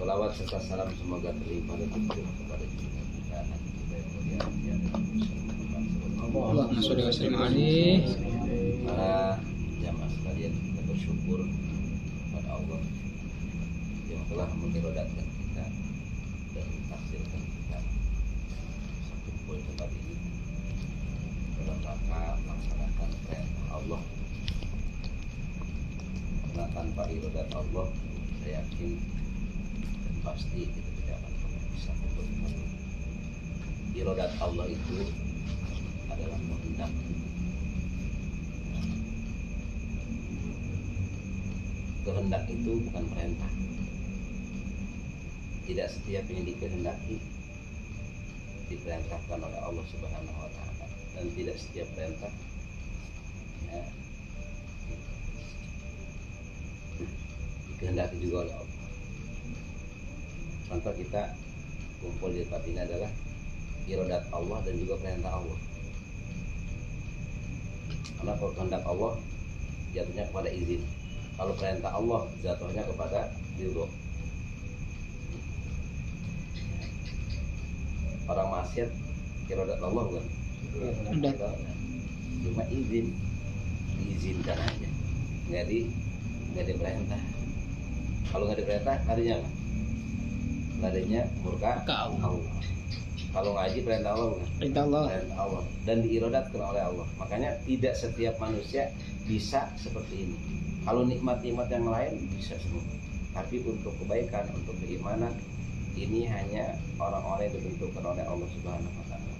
Salawat serta salam semoga terlimpah dan tercurah kepada junjungan kita Nabi kita yang mulia Allahumma sholli wa sallim alaihi. Para jamaah sekalian, kita bersyukur kepada Allah yang telah mengirodatkan kita dan mentakdirkan kita satu kumpul tempat ini dalam rangka melaksanakan perintah Allah. Karena tanpa irodat Allah, saya yakin dan pasti kita tidak akan pernah bisa membuat. Irodat Allah itu adalah kehendak. Kehendak itu bukan perintah. Tidak setiap yang dikehendaki diperintahkan oleh Allah Subhanahu wa taala, dan tidak setiap perintah ya, dikehendaki juga oleh Allah. Contoh kita kumpul di tempat ini adalah irodat Allah dan juga perintah Allah. Karena kalau kehendak Allah jatuhnya kepada izin, kalau perintah Allah jatuhnya kepada ridho. Orang maksiat irodat Allah bukan? Cuma izin, diizinkan aja, nggak diperintah. Kalau nggak diperintah, adanya apa? Adanya murka Allah. Kalau ngaji perintah Allah bukan? Perintah Allah dan diirodatkan oleh Allah. Makanya tidak setiap manusia bisa seperti ini. Kalau nikmat-nikmat yang lain bisa semua, tapi untuk kebaikan, untuk keimanan, ini hanya orang-orang yang ditentukan oleh Allah Subhanahu wa taala.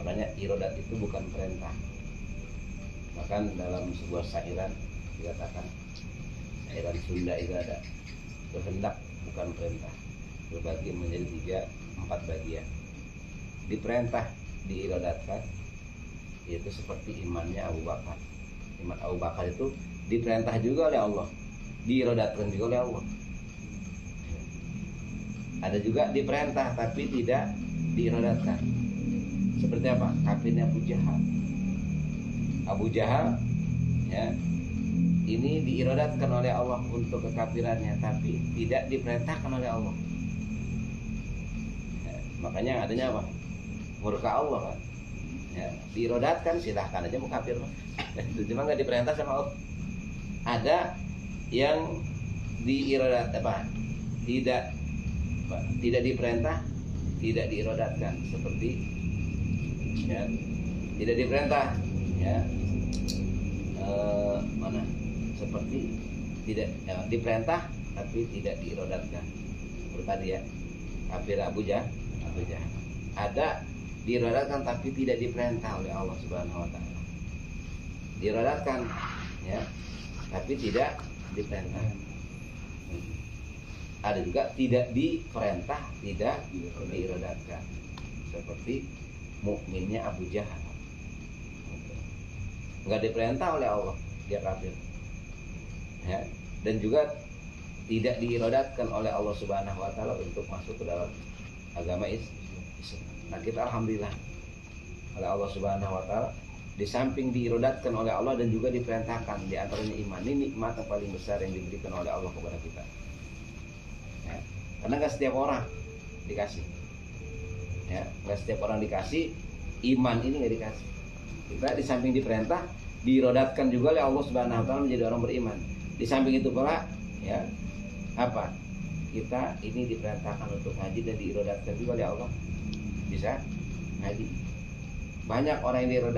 Makanya irodat itu bukan perintah. Bahkan dalam sebuah syairan dikatakan, syairan Sunda itu ada, kehendak bukan perintah, berbagi menjadi 3-4 bagian. Diperintah, diirodatkan, yaitu seperti imannya Abu Bakar. Iman Abu Bakar itu diperintah juga oleh Allah, diirodatkan juga oleh Allah. Ada juga diperintah tapi tidak diirodatkan. Seperti apa? Kafirnya Abu Jahal. Abu Jahal ya, ini diirodatkan oleh Allah untuk kekafirannya, tapi tidak diperintahkan oleh Allah. Ya, makanya adanya apa? Murka Allah kan. Ya, diirodatkan silahkan aja mau kafir. Itu cuma nggak diperintah sama Allah. Ada yang diirodat apa? Tidak diperintah, tidak diirodatkan, seperti ya, tidak diperintah ya, mana seperti tidak ya, diperintah tapi tidak diirodatkan, seperti tadi ya, kafir Abu Jahal. Ada diirodatkan tapi tidak diperintah oleh Allah Subhanahu wa taala, diirodatkan ya tapi tidak diperintah. Ada juga tidak diperintah, tidak diirodatkan, seperti mukminnya Abu Jahal. Nggak diperintah oleh Allah, dia kafir. Ya, dan juga tidak diirodatkan oleh Allah Subhanahu wa taala untuk masuk ke dalam agama Islam. Nah, kita alhamdulillah oleh Allah Subhanahu wa taala, di samping diirodatkan oleh Allah dan juga diperintahkan, di antaranya iman. Ini nikmat yang paling besar yang diberikan oleh Allah kepada kita. Ya, karena nggak setiap orang dikasih, ya nggak setiap orang dikasih iman, ini nggak dikasih. Kita di samping diperintah, diirodatkan juga oleh Allah Subhanahu wa taala menjadi orang beriman. Di samping itu pula, ya apa? Kita ini diperintahkan untuk ngaji dan diirodatkan juga oleh Allah bisa ngaji. Banyak orang yang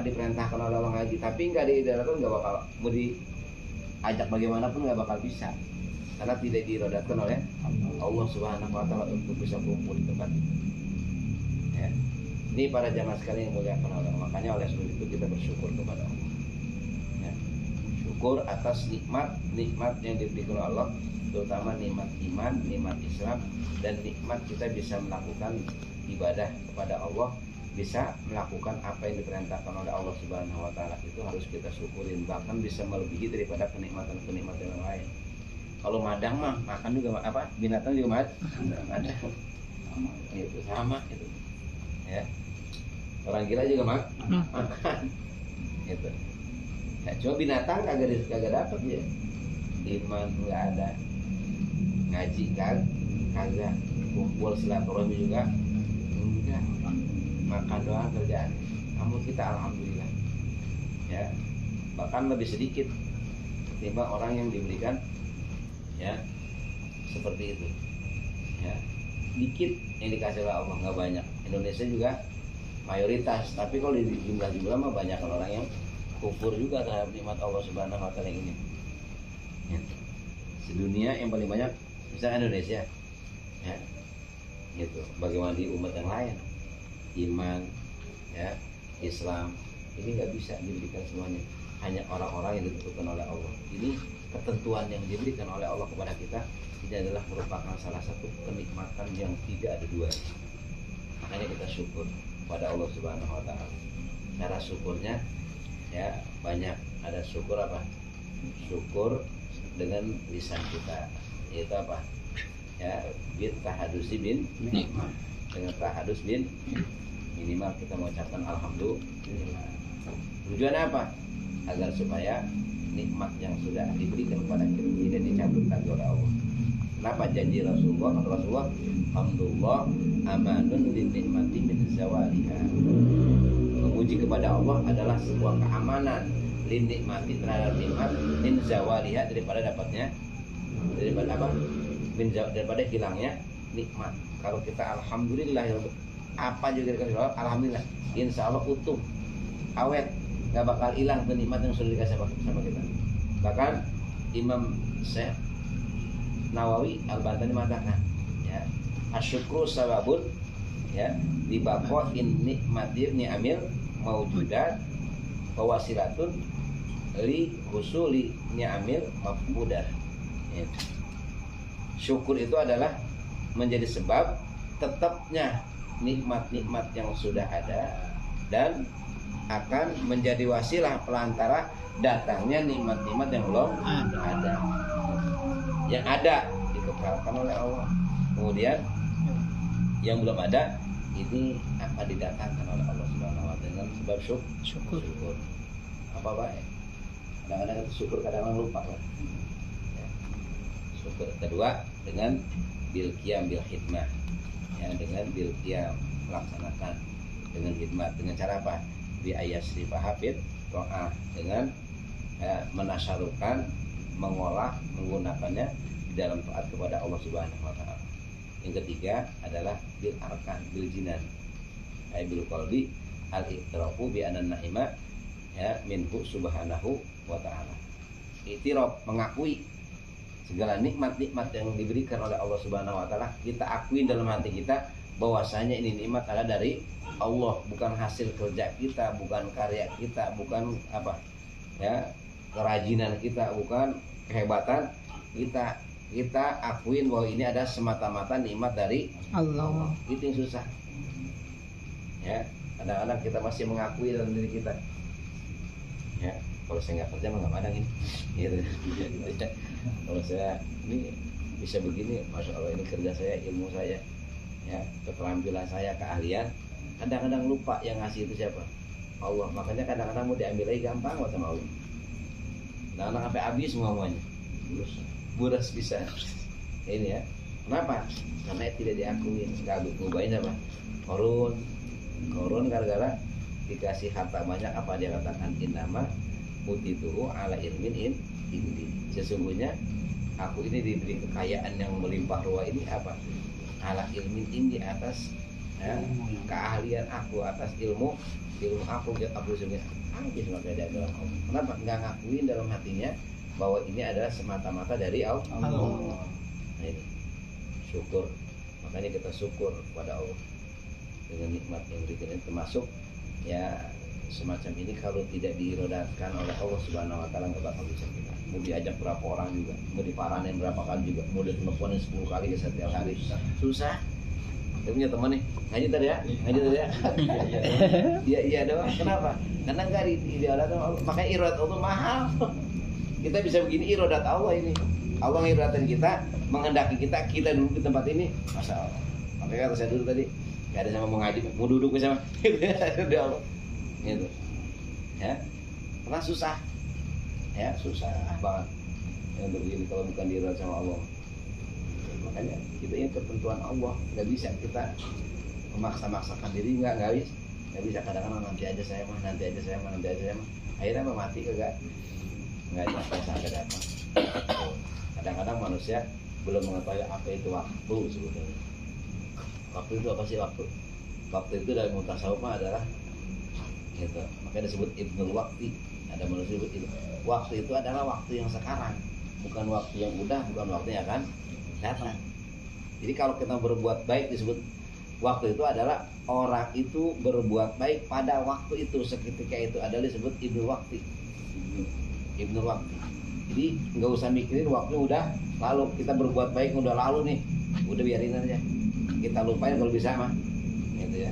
diperintahkan oleh Allah ngaji, tapi nggak diirodatkan, nggak bakal mau diajak bagaimanapun nggak bakal bisa. Karena tidak diirodatkan oleh Allah Subhanahu wa taala untuk bisa kumpul di tempat itu. Ya. Ini para jamaah sekalian yang muliakan Allah. Makanya oleh sebab itu kita bersyukur kepada Allah. Ya. Syukur atas nikmat yang diberikan oleh Allah, terutama nikmat iman, nikmat Islam, dan nikmat kita bisa melakukan ibadah kepada Allah, bisa melakukan apa yang diperintahkan oleh Allah Subhanahu wa taala. Itu harus kita syukurin, bahkan bisa melebihi daripada kenikmatan-kenikmatan yang lain. Kalau madang mah makan juga apa? Binatang juga madang. Itu sama itu. Ya. Orang gila juga makan. Itu. Ya, cuma binatang kagak dapat ya. Iman nggak ada. ngaji kan kagak, kumpul silaturahmi juga enggak, makan doang kerjaan. Namun kita alhamdulillah ya, bahkan lebih sedikit ketimbang orang yang diberikan ya seperti itu ya, dikit yang dikasih oleh Allah, nggak banyak. Indonesia juga mayoritas, tapi kalau di jumlah mah banyak orang yang kufur juga terhadap nikmat Allah Subhanahu wa taala ini ya. Sedunia yang paling banyak misalnya Indonesia ya gitu. Bagaimana di umat yang lain, iman ya, Islam ini nggak bisa diberikan semuanya, hanya orang-orang yang ditentukan oleh Allah. Ini ketentuan yang diberikan oleh Allah kepada kita, ini adalah merupakan salah satu kenikmatan yang tidak ada dua. Makanya kita syukur pada Allah Subhanahu wa taala. Cara syukurnya ya banyak. Ada syukur apa? Syukur dengan lisan kita, yaitu apa? Ya, bin tahadusi bin nikmat. Dengan tahadus bin minimal kita mengucapkan alhamdulillah. Tujuannya apa? Agar supaya nikmat yang sudah diberikan kepada kita tidak dicabut lagi oleh Allah. Kenapa janji Rasulullah? Alhamdulillah amanun lin nikmati min zawaliha. Memuji kepada Allah adalah sebuah keamanan lin nikmati terhadap nikmat min zawaliha, daripada dapatnya, daripada apa? Daripada hilangnya nikmat. Kalau kita alhamdulillah apa juga dikasih Allah, alhamdulillah, insya Allah utuh, awet, gak bakal hilang tuh nikmat yang sudah dikasih sama kita. Bahkan Imam Syekh Nawawi Al-Bantani mengatakan ya, asyukru sababun ya dibaqain nikmatir ni'amil maujudat wasilatun li husuli ni'amil mafqudah ya. Syukur itu adalah menjadi sebab tetapnya nikmat-nikmat yang sudah ada, dan akan menjadi wasilah pelantara datangnya nikmat-nikmat yang belum ada. Yang ada dikekalkan oleh Allah, kemudian yang belum ada ini akan didatangkan oleh Allah Subhanahu wa taala dengan sebab syukur. Apa baik? Kadang-kadang syukur, kadang-kadang lupa kan. Ya. Syukur kedua dengan bil qiyam bil khidmah. Ya, dengan bil qiyam melaksanakan dengan khidmat. Dengan cara apa? Bi ayasri hafid doa, dengan menasyarukan, mengolah, menggunakannya di dalam taat kepada Allah Subhanahu wa taala. Yang ketiga adalah bil arkan bil jinan, ay bil qalbi al iqtirafu bi anna na'ima ya minhu subhanahu wa ta'ala. Iqtiraf, mengakui segala nikmat-nikmat yang diberikan oleh Allah Subhanahu wa taala, kita akui dalam hati kita bahwasanya ini nikmat adalah dari Allah, bukan hasil kerja kita, bukan karya kita, bukan apa ya kerajinan kita, bukan kehebatan kita. Kita akuin bahwa ini ada semata-mata nikmat dari Allah. Itu yang susah ya. Kadang-kadang kita masih mengakui dalam diri kita ya, kalau saya nggak kerja mah nggak padang ini gitu. Kalau saya ini bisa begini, masya Allah, ini kerja saya, ilmu saya ya, keterampilan saya, keahlian. Kadang-kadang lupa yang ngasih itu siapa? Allah. Makanya kadang-kadang mau diambil lagi gampang sama Allah. Kadang-kadang sampai habis semuanya, buras bisa ini ya. Kenapa? Karena tidak diakui. Nggak ngubahin apa? Korun gara-gara dikasih harta banyak, apa dia katakan, innama utituhu ala ilmin indi. Sesungguhnya aku ini diberi kekayaan yang melimpah ruah ini apa? Ala ilmin indi, atas ya, keahlian aku, atas ilmu aku sungguh habis. Maka dia dalam Allah. Kenapa? Nggak ngakuin dalam hatinya bahwa ini adalah semata-mata dari Allah. Nah, ini syukur. Makanya kita syukur kepada Allah dengan nikmat yang diberikan, termasuk ya semacam ini. Kalau tidak diirodatkan oleh Allah Subhanahu wa taala nggak bakal bisa kita. Mau diajak berapa orang juga, mau diparanin berapa kali juga, mau diteleponin 10 kali ke setiap hari, susah. Dia punya teman nih, ngaji tadi ya. Iya doang. Kenapa? Karena nggak diirodatkan Allah. Makanya irodat Allah mahal. Kita bisa begini, irodat Allah ini. Allah ngirodatin kita, menghendaki kita duduk di tempat ini, masya Allah. Makanya kata saya dulu tadi, nggak ada sama mau ngaji, mau duduk bersama. Udah Allah. Gitu. Ya. Karena susah. Ya, susah banget. Yang begini kalau bukan diirodat sama Allah. Makanya kita ini ketentuan Allah, nggak bisa kita memaksa-maksakan diri, nggak bisa. Kadang-kadang nanti aja saya mah, akhirnya apa, mati kagak, nggak ada datang. Kadang-kadang manusia belum mengetahui apa itu waktu sebetulnya. Waktu itu apa sih waktu? Waktu itu dari mutasawuf adalah gitu. Makanya disebut ibnul wakti. Ada manusia disebut itu. Waktu itu adalah waktu yang sekarang, bukan waktu yang udah, bukan waktu yang akan datang. Jadi kalau kita berbuat baik disebut waktu itu adalah orang itu berbuat baik pada waktu itu, seketika itu adalah disebut ibnul wakti. Ibnul wakti. Jadi nggak usah mikirin waktu udah lalu, kita berbuat baik udah lalu nih, udah biarin aja, kita lupain kalau bisa mah, gitu ya.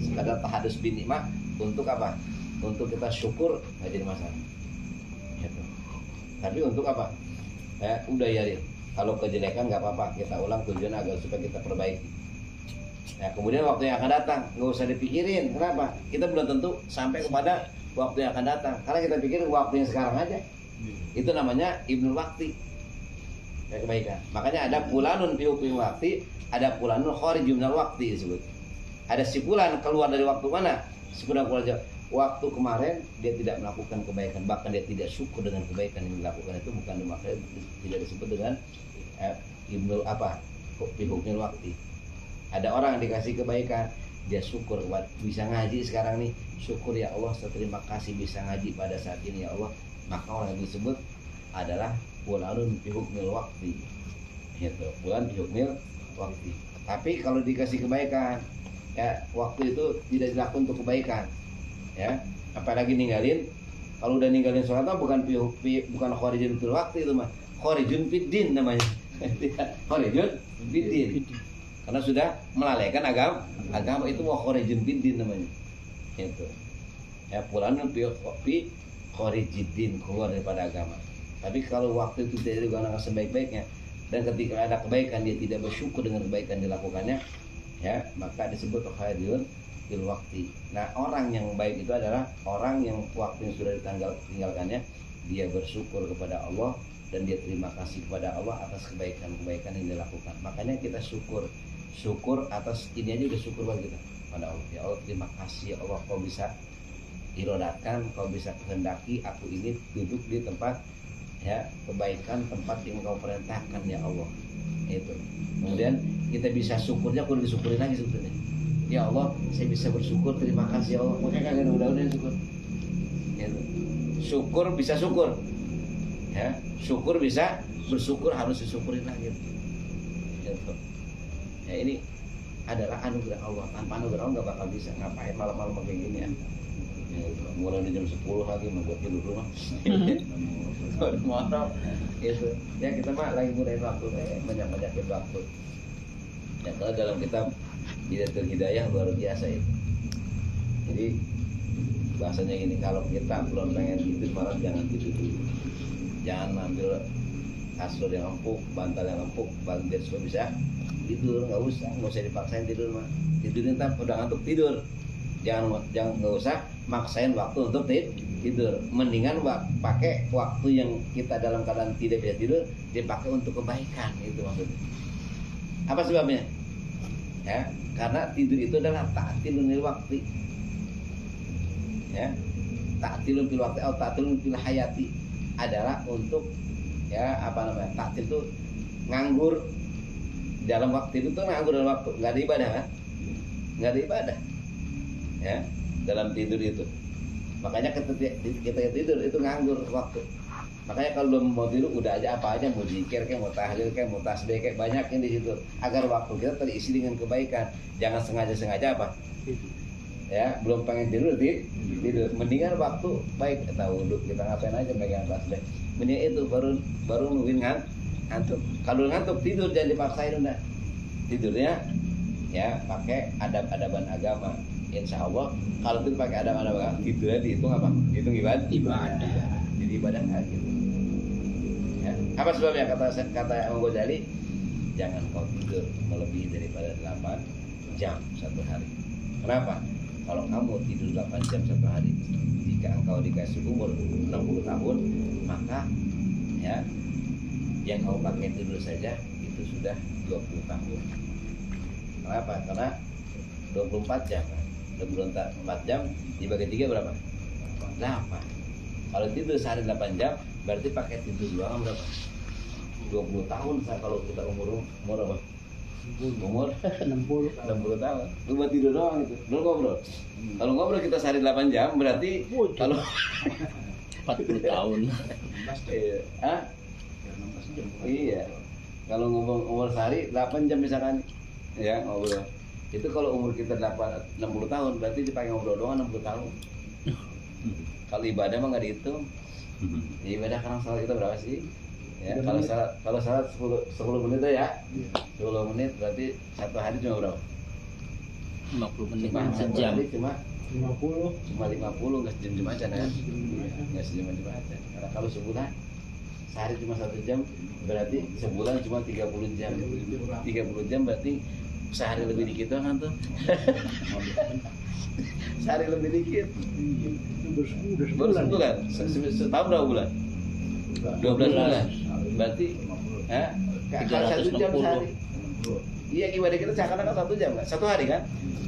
Sekadar tahadus bin nikmah untuk apa? Untuk kita syukur nggak jadi masalah. Gitu. Tapi untuk apa? Udah ya, kalau kejelekan nggak apa-apa, kita ulang tujuan agar supaya kita perbaiki. Nah, kemudian waktu yang akan datang nggak usah dipikirin. Kenapa? Kita belum tentu sampai kepada waktu yang akan datang, karena kita pikirin waktu yang sekarang aja. Itu namanya ibnul wakti, kebaikan. Makanya ada fulanun fi hukmi wakti, ada fulanun kharijun minal wakti disebut. Ada si fulan keluar dari waktu mana? Sekedar keluar waktu kemarin dia tidak melakukan kebaikan, bahkan dia tidak syukur dengan kebaikan yang dilakukan itu, bukan makanya tidak disebut dengan ibnul apa? Fi hukmi wakti. Ada orang yang dikasih kebaikan, dia syukur bisa ngaji sekarang nih, syukur ya Allah, terima kasih bisa ngaji pada saat ini ya Allah. Maka orang yang disebut adalah fulanun fi hukmil wakti, gitu. Fulan fi hukmil wakti. Tapi kalau dikasih kebaikan, ya waktu itu tidak dilakukan untuk kebaikan, ya. Apalagi ninggalin, kalau udah ninggalin sholat bukan kharijun fil wakti itu mah, kharijun fid din namanya. Kharijun fid din. Karena sudah melalaikan agama itu mau kharijun fid din namanya. Gitu. Ya, fulanun fi khorijidin, keluar daripada agama. Tapi kalau waktu itu tidak digunakan sebaik-baiknya, dan ketika ada kebaikan dia tidak bersyukur dengan kebaikan dilakukannya, ya maka disebut kharijun fil wakti. Nah, orang yang baik itu adalah orang yang waktu yang sudah ditinggalkannya dia bersyukur kepada Allah dan dia terima kasih kepada Allah atas kebaikan-kebaikan yang dilakukan. Makanya kita syukur atas ini aja, udah syukur banget kita pada Allah. Ya Allah, terima kasih ya Allah, kau bisa irodatkan, kau bisa kehendaki aku ini duduk di tempat ya kebaikan, tempat yang kau perintahkan ya Allah. Itu. Kemudian kita bisa syukurnya, aku disyukurin lagi sebetulnya. Ya Allah, saya bisa bersyukur, terima kasih ya Allah. Makanya kagak udah syukur. Gitu. Syukur bisa syukur. Ya, syukur bisa bersyukur, harus disyukurin lagi. Gitu. Ya, ini adalah anugerah Allah. Tanpa anugerah Allah nggak bakal bisa. Ngapain malam-malam kayak gini ya? Mulai di jam 10 lagi membuat tidur rumah. Motor itu ya, kita mah lagi gunain waktu, banyak-banyakin waktu ya. Kalau dalam kitab Bidatul Hidayah luar biasa itu. Jadi bahasanya gini, kalau kita belum pengen tidur malam jangan tidur dulu, jangan ambil kasur yang empuk, bantal yang empuk biar supaya bisa tidur. Nggak usah dipaksain tidur mah. Tidurin ntar udah ngantuk tidur. Jangan nggak usah maksain waktu untuk tidur. Mendingan pakai waktu yang kita dalam keadaan tidak bisa tidur dipakai untuk kebaikan, itu maksudnya. Apa sebabnya? Ya, karena tidur itu adalah ta'tilun lil waktu. Ya, ta'tilun fil waktu atau ta'tilun fil hayati adalah untuk ya apa namanya? Ta'til itu nganggur dalam waktu, itu tuh nganggur dalam waktu, nggak ada ibadah kan? Nggak ada ibadah. Ya, dalam tidur itu. Makanya kita tidur itu nganggur waktu. Makanya kalau belum mau tidur udah aja apa aja, mau zikir kayak, mau tahlil kayak, mau tasbih kayak, banyakin di situ agar waktu kita terisi dengan kebaikan. Jangan sengaja apa? Ya, belum pengen tidur tidur. Mendingan waktu baik kita wudhu, kita ngapain aja pegang tasbih. Mending itu baru nungguin ngantuk. Kalau ngantuk tidur jangan dipaksain, udah. Tidurnya ya pakai adab-adaban agama. Insya Allah kalau itu pakai adab-adaban tidurnya dihitung apa? Dihitung ibadah. Jadi ibadah nggak gitu. Ya. Apa sebabnya? Kata Imam Ghazali, jangan kau tidur melebihi daripada 8 jam satu hari. Kenapa? Kalau kamu tidur 8 jam satu hari, jika engkau dikasih umur 60 tahun, maka ya yang kau pakai tidur saja itu itu sudah 20 tahun. Kenapa? Karena 24 jam. 24 jam dibagi 3 berapa? 8. Kalau tidur sehari 8 jam, berarti pakai tidur doang berapa? 20 tahun. Kalau kita umur apa? Umur 60 tahun. Lu buat tidur doang itu. Belum ngobrol. Kalau ngobrol kita sehari 8 jam, berarti kalau 40 tahun. Iya. Kalau ngomong sehari 8 jam misalkan, ya ngobrol. Itu kalau umur kita 60 tahun, berarti dipakai ngobrol doang 60 tahun. Kalau ibadah mah nggak dihitung. Ibadah sekarang salat kita berapa sih? Ya, kalau salat 10 menit ya. 10 menit berarti satu hari cuma berapa? 50 menit Sejam. sejam. Cuma 50 nggak sejam aja ya. Nggak sejam aja. Karena kalau sebulan sehari cuma 1 jam, berarti sebulan cuma 30 jam. 30 jam berarti sehari lebih dikit kan tuh. Sehari lebih dikit. Baru sebulan. Setahun berapa bulan? 12 bulan. Berarti kalau 1 jam sehari. Iya, ibadah kita seakan-akan 1 jam kan? 1 hari kan?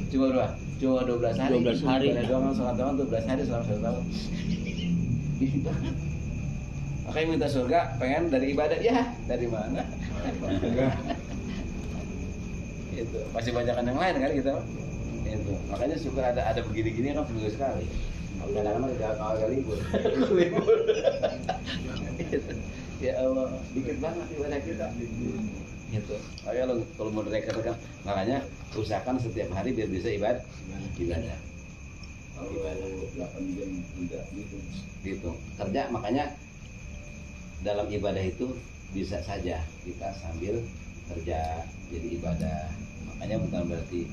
Cuma berapa? Cuma 12 hari. 12 hari. Ibadah doang sholat doang 12 hari selama 1 tahun. Gini banget. Makanya minta surga pengen dari ibadah. Ya, dari mana? Itu masih banyakan yang lain kan kita. Itu. Makanya suka ada begini-gini kan seminggu sekali. Kadang-kadang agak libur. Ya Allah, dikit banget ibadah kita. Gitu. Makanya kalau mau direkam kan, makanya usahakan setiap hari biar bisa ibadah. Kalau 8 jam tidak gitu. Kerja makanya dalam ibadah itu bisa saja kita sambil kerja jadi ibadah. Makanya bukan berarti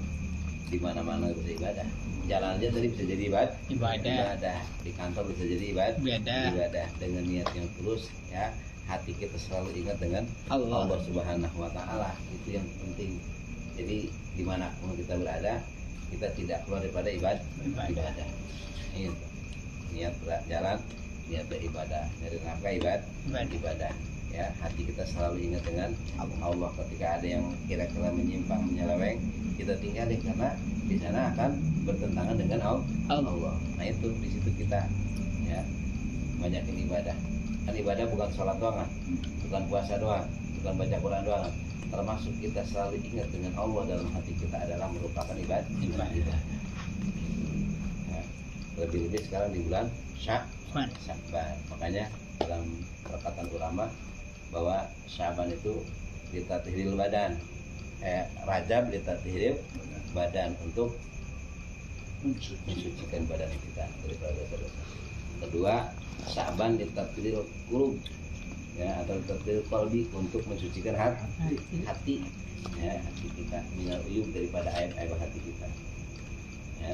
di mana-mana bisa ibadah. Jalan aja tadi bisa jadi ibadah. Di kantor bisa jadi ibadah dengan niat yang tulus ya. Hati kita selalu ingat dengan Allah Subhanahu wa taala. Itu yang penting. Jadi dimanapun kita berada, kita tidak keluar daripada ibadah. Itu. Niat jalan, niat beribadah, dari nafkah ibadah. Ya, hati kita selalu ingat dengan Allah. Ketika ada yang kira-kira menyimpang, menyeleweng, kita tinggalin karena di sana akan bertentangan dengan Allah. Nah itu di situ kita ya banyakin ibadah. Kan ibadah bukan sholat doang, bukan puasa doang, bukan baca Quran doang. Termasuk kita selalu ingat dengan Allah dalam hati kita adalah merupakan ibadah. Ya, lebih-lebih sekarang di bulan Sya'ban. Makanya dalam perkataan ulama bahwa Sya'ban itu litatihil badan, Rajab litatihil badan, untuk mensucikan badan kita daripada dosa-dosa. Kedua, Sya'ban litatihil qulub, ya, atau litatihil qalbi, untuk mensucikan hati ya, hati kita minal uyub, daripada aib-aib hati kita ya,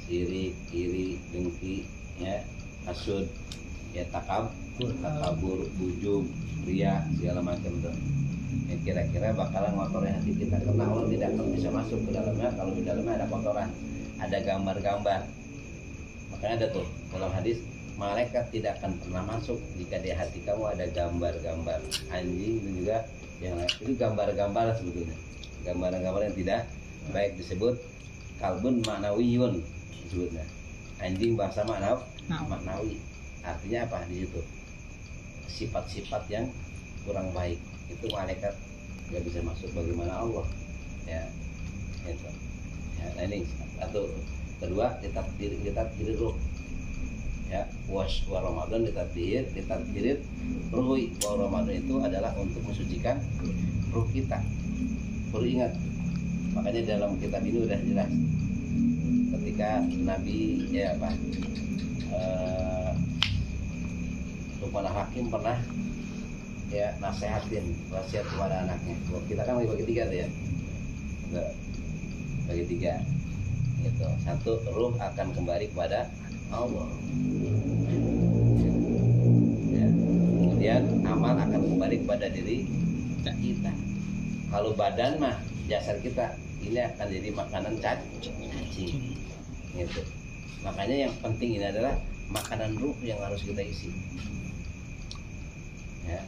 sirik, iri, dengki ya, hasud ya, takabur, bujub, riya, segala macam tuh yang kira-kira bakalan ngotorin hati kita, karena Allah tidak akan bisa masuk ke dalamnya kalau di dalamnya ada kotoran, ada gambar-gambar. Makanya ada tuh dalam hadis, malaikat tidak akan pernah masuk jika di hati kamu ada gambar-gambar anjing dan juga yang lain. Itu gambar-gambar sebetulnya, gambar-gambar yang tidak baik, disebut kalbun ma'nawiyun disebutnya. Anjing bahasa maknawi. Artinya apa di situ? Sifat-sifat yang kurang baik. Itu malaikat nggak bisa masuk, bagaimana Allah ya itu ya. Nah ini satu. Kedua, ditakdir ruh ya, wa Ramadan ditakdir ruh. Wa Ramadan itu adalah untuk mensucikan ruh kita. Perlu ingat, makanya dalam kitab ini udah jelas ketika Nabi ya apa Luqman Hakim pernah ya nasehatin wasiat kepada anaknya. Kita kan bagi 3 tuh ya, bagi 3 gitu. 1, ruh akan kembali kepada Allah ya. Kemudian amal akan kembali kepada diri kita. Kalau badan mah jasad kita ini akan jadi makanan cacing gitu. Makanya yang penting ini adalah makanan ruh yang harus kita isi ya,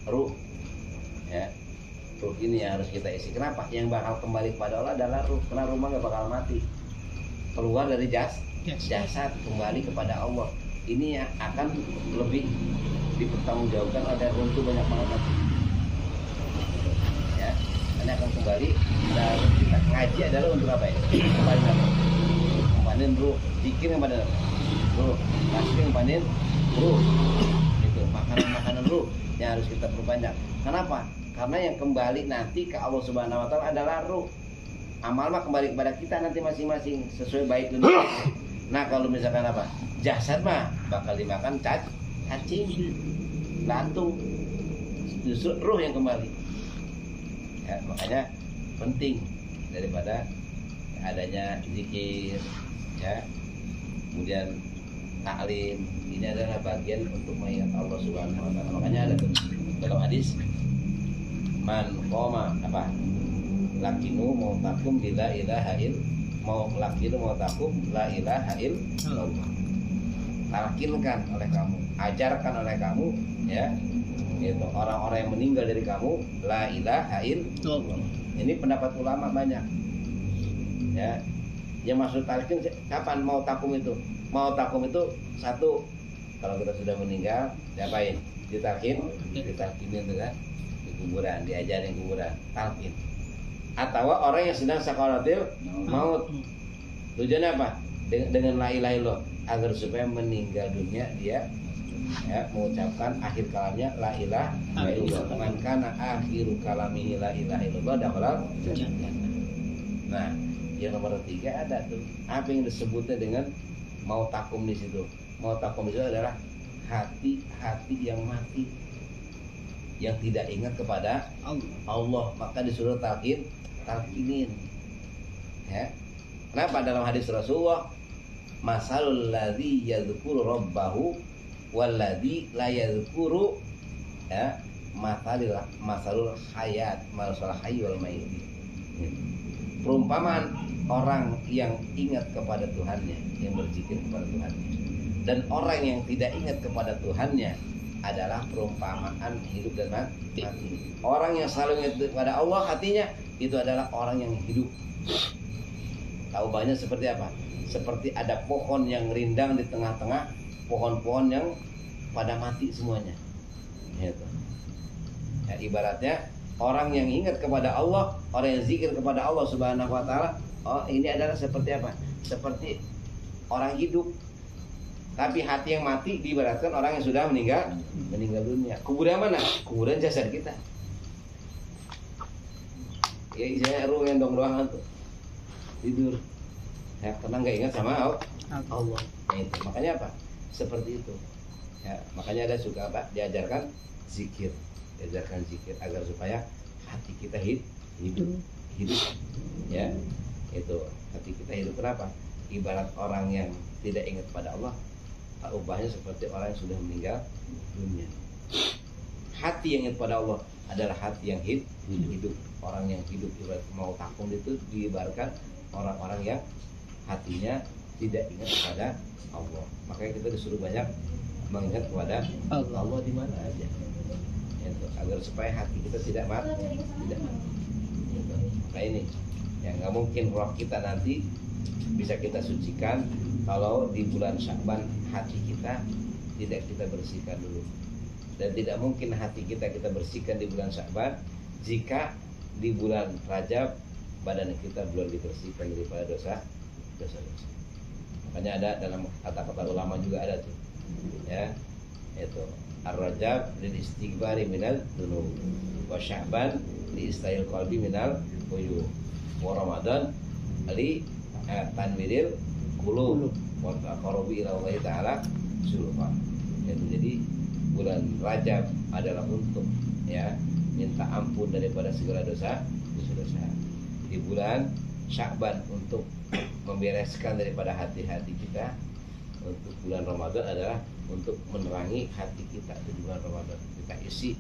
ruh ya, ruh ini yang harus kita isi. Kenapa? Yang bakal kembali kepada Allah adalah ruh. Karena rumah nggak bakal mati. Keluar dari jasad kembali kepada Allah. Ini yang akan lebih dipertanggungjawabkan oleh ruh itu banyak banget nanti. Ya, ini akan kembali. Dan kita ngaji adalah untuk apa ya? Kembali apa? Kempanin ruh. Zikir kepada ruh. Tasbih kempanin ruh. Itu makanan ruh yang harus kita perbanyak. Kenapa? Karena yang kembali nanti ke Allah Subhanahu wa taala adalah ruh. Amal mah kembali kepada kita nanti masing-masing sesuai baik dunia. Nah, kalau misalkan apa? Jasad mah bakal dimakan cacing, belatung. Justru ruh yang kembali. Ya, makanya penting daripada adanya zikir, ya. Kemudian taklim, ini adalah bagian untuk mengingat Allah Subhanahu wa taala. Makanya ada tuh dalam hadis, man qoma apa? Lakinu mau takum la ilaha il mau lakinu mau takum la ilaha illallah. Talkinkan oleh kamu, ajarkan oleh kamu, ya. Itu orang-orang yang meninggal dari kamu la ilaha illallah. Ini pendapat ulama banyak. Ya. Yang maksud talkin kapan mau takum itu? Mau takum itu satu, kalau kita sudah meninggal diapain? Ditalkin itu kan di kuburan, diajarin kuburan, talkin. Atau orang yang sedang sakaratil maut. Tujuannya apa? Dengan la ilaha illallah agar supaya meninggal dunia dia ya mengucapkan akhir kalamnya la ilaha illallah. Man kana akhiru kalamihi la ilaha illallah dakhala jannah. Nah, yang nomor 3 ada tuh. Apa yang disebutnya dengan mau takum di situ? Mau takum itu adalah hati-hati yang mati, yang tidak ingat kepada Allah. Maka disuruh talkinin. Ya. Kenapa dalam hadis Rasulullah masalul ladzi yadhkuru rabbahu wal ladzi la yadhkuru ya masalul hayat masalah hayy wal mayit. Perumpamaan orang yang ingat kepada Tuhannya, yang berzikir kepada Tuhannya, dan orang yang tidak ingat kepada Tuhannya adalah perumpamaan hidup dan mati. Orang yang selalu ingat kepada Allah hatinya itu adalah orang yang hidup. Tahu banyak seperti apa? Seperti ada pohon yang rindang di tengah-tengah pohon-pohon yang pada mati semuanya. Gitu. Ya, ibaratnya orang yang ingat kepada Allah, orang yang zikir kepada Allah Subhanahu wa taala, oh ini adalah seperti apa? Seperti orang hidup. Tapi hati yang mati diibaratkan orang yang sudah meninggal dunia. Kuburan mana? Kuburan jasad kita. Ya isinya ruh yang doang tuh. Tidur. Ya, karena nggak ingat sama Allah. Ya, itu. Makanya apa? Seperti itu. Ya, makanya ada suka apa? Diajarkan zikir agar supaya hati kita hidup. Ya, itu hati kita hidup. Kenapa? Ibarat orang yang tidak ingat pada Allah, ubahnya seperti orang yang sudah meninggal dunia. Hati yang ingat pada Allah adalah hati yang hidup. Orang yang hidup ibarat mau takum itu diibaratkan orang-orang yang hatinya tidak ingat kepada Allah. Makanya kita disuruh banyak mengingat kepada Allah di mana aja. Itu, agar supaya hati kita tidak mati. Gitu. Nah ini yang nggak mungkin roh kita nanti bisa kita sucikan kalau di bulan Sya'ban hati kita tidak kita bersihkan dulu. Dan tidak mungkin hati kita bersihkan di bulan Sya'ban jika di bulan Rajab badan kita belum dibersihkan daripada dosa. Makanya ada dalam kata-kata ulama juga ada tuh. Ya. Itu Ar-Rajab lil istighfari minal dzunub wa Sya'ban li istayil qalbi minal uyub wa Ramadan li tanwiril qulub wa taqarrubi ila Allah taala sulfa. Jadi bulan Rajab adalah untuk ya minta ampun daripada segala dosa. Di bulan Sya'ban untuk membereskan daripada hati-hati kita. Untuk bulan Ramadan adalah untuk menerangi hati kita di bulan Ramadan. Kita isi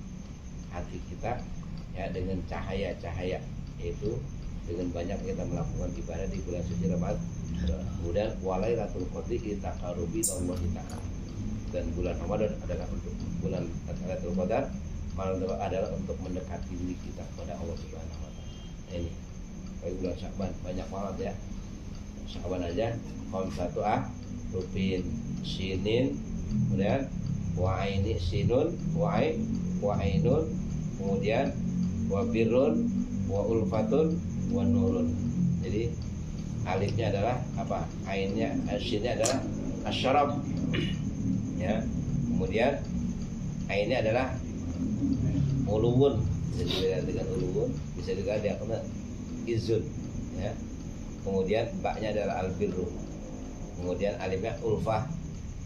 hati kita ya dengan cahaya-cahaya, yaitu dengan banyak kita melakukan ibadah di bulan suci Ramadan. Kemudian walailatul qadri taqarrubi Allah taala. Dan bulan Ramadan adalah untuk bulan Lailatul Qadar malam adalah untuk mendekati diri kita kepada Allah Subhanahu wa taala. Ini kayak bulan Sya'ban banyak banget ya. Sya'ban aja satu rupin sinin, kemudian wa'aini sinun wa'ainun, kemudian wabirun wa ulfatun wa nurun. Jadi alifnya adalah apa? Ainnya, sinnya adalah asyarab. Ya. Kemudian ainnya adalah uluwun, bisa dilihat dengan uluwun, bisa juga dia kena izun, ya. Kemudian baknya adalah albirru, kemudian alifnya ulfah,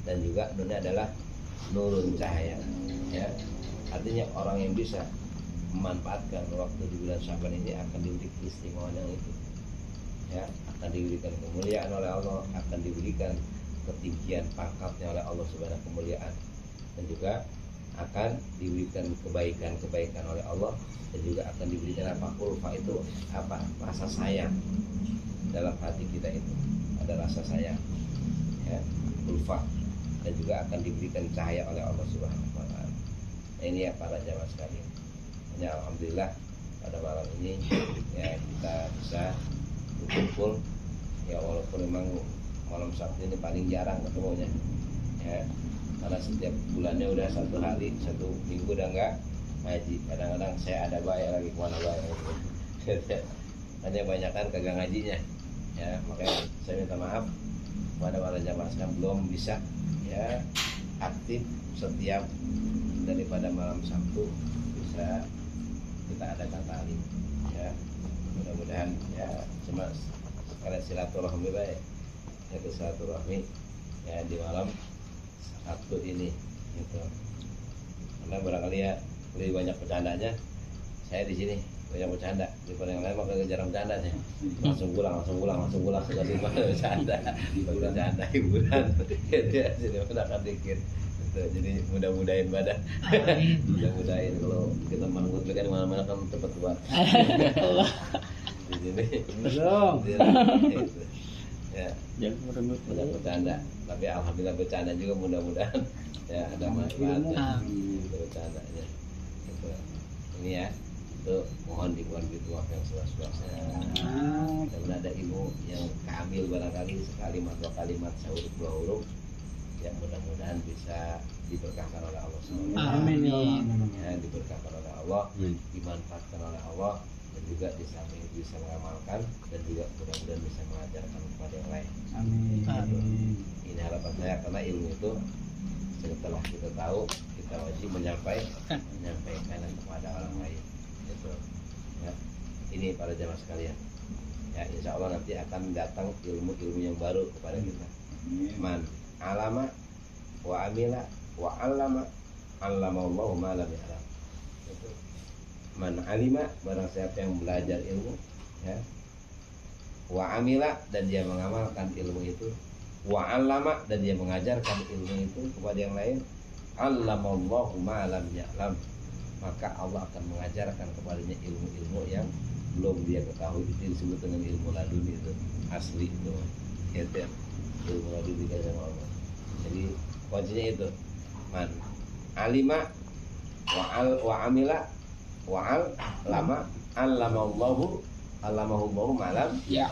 dan juga nunnya adalah nurun, cahaya, ya. Artinya orang yang bisa memanfaatkan waktu di bulan Sya'ban ini akan diberi keistimewaan yang itu, ya, akan diberikan kemuliaan oleh Allah, akan diberikan ketinggian pangkatnya oleh Allah Subhanahu kemuliaan, dan juga akan diberikan kebaikan oleh Allah, dan juga akan diberikan apa? Ulfa itu apa? Rasa sayang dalam hati kita, itu ada rasa sayang, ya, ulfa, dan juga akan diberikan cahaya oleh Allah Subhanahu wa taala. Nah, ini ya para jamaah sekalian. Ya, alhamdulillah pada malam ini ya kita bisa berkumpul, ya walaupun memang malam Sabtu ini paling jarang ketemunya, ya, karena setiap bulannya udah satu hari, satu minggu udah enggak ngaji. Kadang-kadang saya ada bayar lagi, kemana bayar gitu. Hanya banyak kan kagak ngajinya, ya, makanya saya minta maaf kepada para jamaah sekalian belum bisa ya aktif setiap daripada malam Sabtu bisa kita adakan tali, ya, mudah-mudahan ya cuma sekalian silaturahmi baik. Itu silaturahmi ya di malam Sabtu ini gitu. Karena barangkali ya lebih banyak bercandanya saya di sini, banyak bercanda daripada yang lain, makanya jarang bercanda saya. Langsung pulang sudah di mana bercanda hiburan ya jadi akan dikit gitu. Jadi mudah-mudahin badan mudah-mudahin kalau kita manggut kan mana-mana kan cepat buat di sini belum ya, jangan meremut bercanda, tapi alhamdulillah bercanda juga, mudah-mudahan ya ada manfaatnya bercandanya gitu. Ini ya, itu mohon dibuat waktu yang seluas-luasnya, dan ada ilmu yang kamil barangkali sekalimat dua kalimat sehuruf dua huruf yang mudah-mudahan bisa diberkahkan oleh Allah SWT. Amin Ya, diberkahkan oleh Allah, dimanfaatkan oleh Allah, dan juga di samping bisa mengamalkan, dan juga mudah-mudahan bisa mengajarkan kepada yang lain. Amin. Ini harapan saya, karena ilmu itu setelah kita tahu, kita wajib menyampaikan kepada orang lain. Itu, ya. Ini para jamaah sekalian. Ya, insya Allah nanti akan datang ilmu-ilmu yang baru kepada kita. Man alama wa amila wa allama allamallahu ma lam ya'lam. Itu. Man alima, barang siapa yang belajar ilmu, ya, wa amila, dan dia mengamalkan ilmu itu, wa allama, dan dia mengajarkan ilmu itu kepada yang lain, allamallahu ma lam ya'lam, maka Allah akan mengajarkan kepadanya ilmu-ilmu yang belum dia ketahui. Itu disebut dengan ilmu laduni, itu asli itu, gitu, ilmu laduni dari Allah. Jadi kuncinya itu, man alima wa amila wa'al lama allamahullahu malam, ya.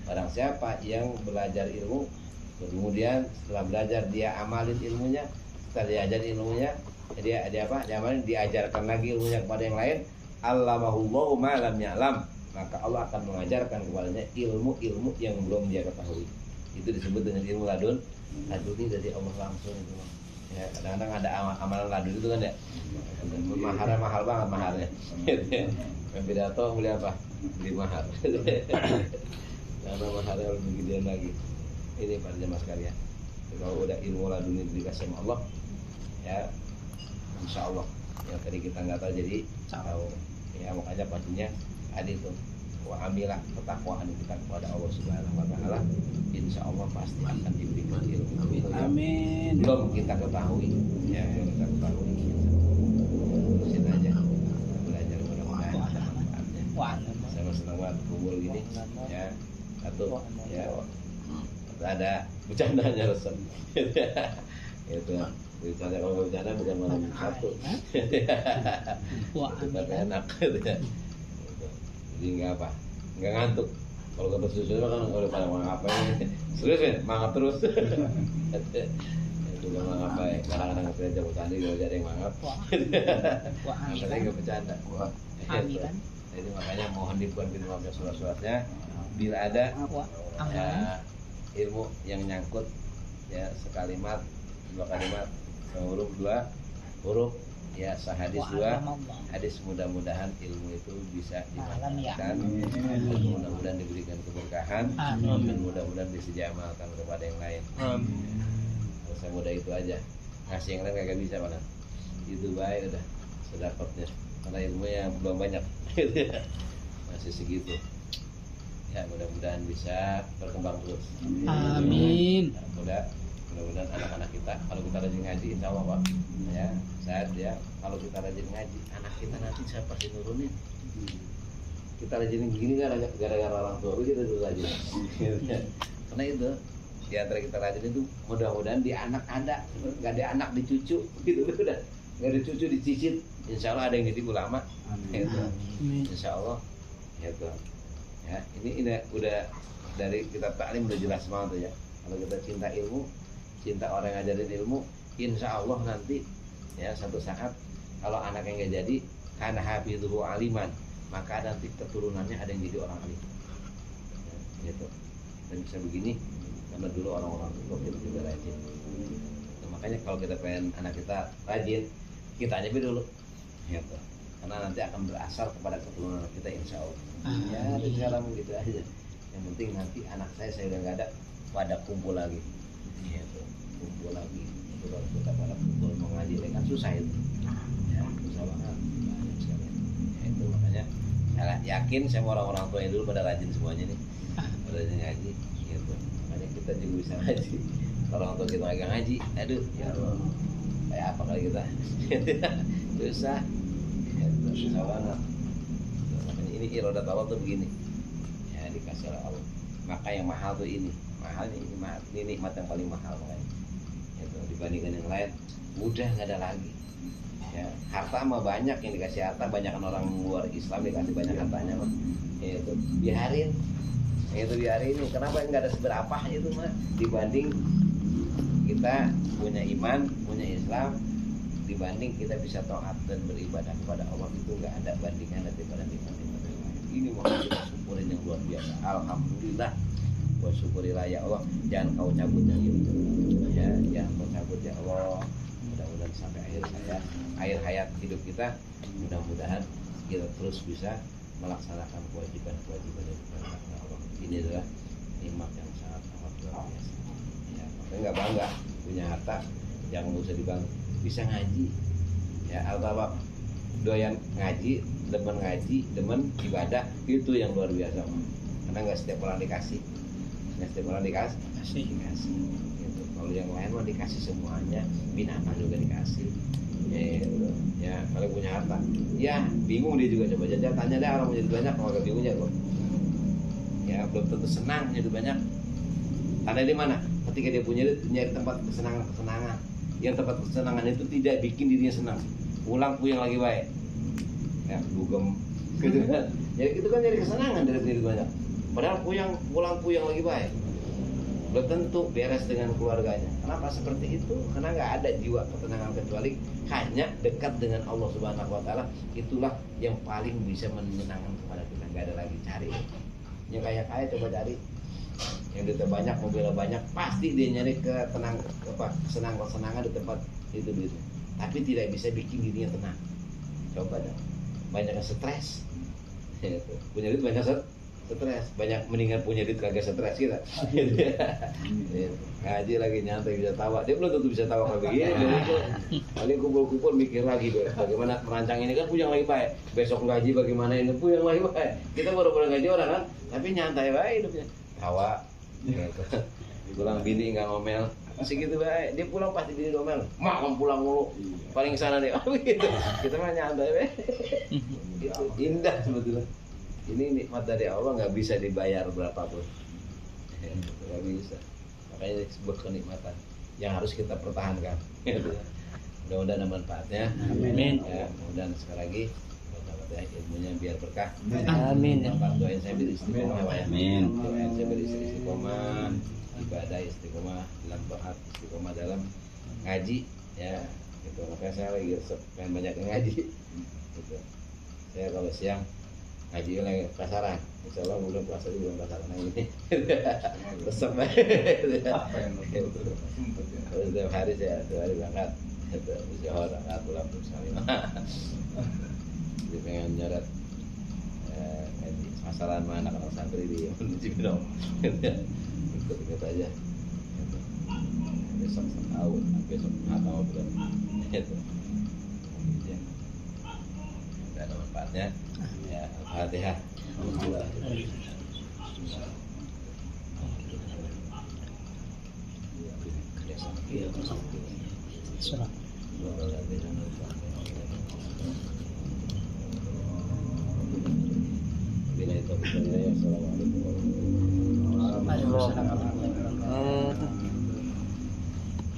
Barang siapa yang belajar ilmu, kemudian setelah belajar dia amalin ilmunya, setelah diajar ilmunya dia apa? Diamalin, diajarkan lagi ilmunya kepada yang lain, allamahullahu malam ya'lam, maka Allah akan mengajarkan kepadanya ilmu-ilmu yang belum dia ketahui. Itu disebut dengan ilmu laduni dari Allah langsung itu. Ya, kadang-kadang ada amalan laduni itu kan ya, maharnya mahal banget maharnya. Yang pidato beli apa? Beli mahar. Karena maharnya lebih gedean lagi. Ini para jemaah sekalian. Kalau udah ilmu laduni dikasih sama Allah, ya insya Allah yang tadi kita nggak tahu jadi tahu. Ya makanya pastinya ada itu. Wa amilah, ketakwaan kita kepada Allah Subhanahu wa taala, insya Allah pasti akan diberikan ilmu. Amin. Belum kita ketahui, ya belum kita ketahui. Terusin aja belajar, mudah-mudahan ada manfaatnya. Sama senang banget kumpul gini, ya. Satu, ya ada bercandanya resep. Itu Bercanda kalau nggak bercanda bukan malam satu. Wah, Tapi enak gitu ya. Jadi nggak apa, nggak ngantuk. Kalau kata susu kan udah pada mau ngapain? Serius ya, mangap terus. Itu nggak ngapain. Kadang-kadang kita jago tadi kalau jadi yang mangap. wah, Katanya nggak bercanda. Wah, Ami kan? Jadi makanya mohon dibuat di surat-suratnya. Bila ada Wah, ya, ilmu yang nyangkut ya sekalimat, dua kalimat, huruf dua huruf ya sahadis dua hadis, mudah-mudahan ilmu itu bisa dimanfaatkan, mudah-mudahan diberikan keberkahan, dan mudah-mudahan bisa diamalkan kepada yang lain. Semudah itu aja, ngasih yang lain kagak bisa mana itu baik udah sedapatnya, karena ilmunya belum banyak masih segitu ya. Mudah-mudahan bisa berkembang terus. Amin. Mudah-mudahan anak-anak kita, kalau kita rajin ngaji, insya Allah Pak ya, saat ya, kalau kita rajin ngaji, anak kita nanti saya pasti nurunin. Kita rajin begini kan gara-gara orang tua kita dulu rajin. Karena itu di antara kita rajin itu, mudah-mudahan di anak ada, nggak ada anak di cucu gitu udah, nggak ada cucu dicicit, insya Allah ada yang jadi ulama. Gitu. Insya Allah gitu. Ya, ini udah dari kitab taklim udah jelas banget tuh ya. Kalau kita cinta ilmu, cinta orang yang ngajarin ilmu, insya Allah nanti ya satu saat kalau anak yang nggak jadi karena hafidhu aliman, maka nanti keturunannya ada yang jadi orang alim ya, gitu. Dan bisa begini karena dulu orang-orang tua kita juga rajin. Nah, makanya kalau kita pengen anak kita rajin, kita aja dulu gitu. Karena nanti akan berasal kepada keturunan kita insya Allah. Ya, dan sekarang gitu aja. Yang penting nanti anak saya udah nggak ada, pada kumpul lagi. Gitu. Kumpul lagi. Itu kalau kita pada kumpul mau ngaji kan susah itu. Ya, susah banget. Banyak sekali. Ya, itu makanya saya yakin sama orang-orang tua yang dulu pada rajin semuanya nih. Pada rajin ngaji. Gitu. Makanya kita juga bisa ngaji. Kalau orang tua kita lagi ngaji, aduh, ya Allah, kayak apa kali kita? Susah. Susah banget. Makanya ini irodat Allah tuh begini ya, dikasih oleh Allah. Maka yang mahal tuh ini mahalnya, ini nikmat yang paling mahal makanya itu, dibandingkan yang lain udah nggak ada lagi ya. Harta mah banyak yang dikasih harta, banyakan orang luar Islam dikasih banyak hartanya mah itu biarin, itu biarin. Kenapa nggak ada seberapa itu mah dibanding kita punya iman, punya Islam, dibanding kita bisa taat dan beribadah kepada Allah, itu nggak ada bandingan daripada nikmat-nikmat yang lain. Ini mau kita syukurin yang luar biasa. Alhamdulillah, wa syukurilah ya Allah. Jangan kau cabut ya, jangan kau cabut ya Allah. Mudah-mudahan sampai akhir hayat hidup kita, mudah-mudahan kita terus bisa melaksanakan kewajiban-kewajiban dari Allah. Ini adalah nikmat yang sangat luar biasa. Ya, makanya nggak bangga punya harta, jangan usah dibangga. Bisa ngaji ya, atau doyan ngaji, demen ibadah, itu yang luar biasa. Karena nggak setiap orang dikasih, gitu. Kalau yang lain mah dikasih semuanya, binatang juga dikasih ya. Kalau punya harta ya bingung dia juga, coba aja tanya deh orang punya banyak, kalau agak bingungnya kok ya, belum tentu senang jadi banyak. Tanda di mana ketika dia punya nyari tempat kesenangan. Yang tempat kesenangan itu tidak bikin dirinya senang, pulang puyeng lagi baik ya, dugem gitu kan. Jadi itu kan nyari kesenangan dari diri banyak, padahal pulang puyeng lagi baik, belum tentu beres dengan keluarganya. Kenapa seperti itu? Karena nggak ada jiwa ketenangan kecuali hanya dekat dengan Allah Subhanahu Wa Taala. Itulah yang paling bisa menyenangkan kepada kita. Nggak ada lagi, cari yang kaya coba cari, yang duitnya banyak, mobilnya banyak, pasti dia nyari kesenangan di tempat itu duitnya, tapi tidak bisa bikin dirinya tenang. Coba dong, banyak yang stres punya duit banyak stres, banyak mendingan punya duit kagak stres kita. Ngaji lagi nyantai bisa tawa, dia belum tentu bisa tawa kayak begini. Paling kumpul-kumpul mikir lagi bagaimana merancang ini kan, puyeng lagi baik, besok ngaji bagaimana ini, puyeng lagi baik. Kita baru ngaji orang kan, tapi nyantai baik hidupnya, tawa gitu. Pulang bini nggak ngomel, segitu baik. Dia pulang pasti bini ngomel, mak kamu pulang mulu, paling sana deh. Gitu. Kita mah nyantai baik. Itu indah sebetulnya. Ini nikmat dari Allah, nggak bisa dibayar berapapun, nggak bisa. Makanya sebuah kenikmatan. yang harus kita pertahankan. Gitu. Mudah-mudahan ada manfaatnya. Amin. Ya, mudah-mudahan sekali lagi ya, ilmunya biar berkah. Amin. Bapak doain saya biar istiqomah ya Pak ya. Amin. Doain saya biar istiqomah, ibadah istiqomah dalam taat, istiqomah dalam ngaji ya. Gitu. Makanya saya lagi pengen banyak ngaji. Gitu. Saya kalau siang ngaji lagi pasaran. Insya Allah bulan puasa juga pasaran ini. Resep banget. Apa yang betul-betul sempet ya? Kalau setiap hari saya setiap hari berangkat. Itu Johor berangkat pulang terus kali. Jadi pengen nyoret ngaji masalah sama anak-anak santri di Cibinong. Ikut aja. Besok tahu, besok atau bukan. Itu. Tidak ada manfaatnya. Ya, Al-Fatihah. Salam. Bila itu, assalamualaikum warahmatullahi wabarakatuh. Waalaikumsalam.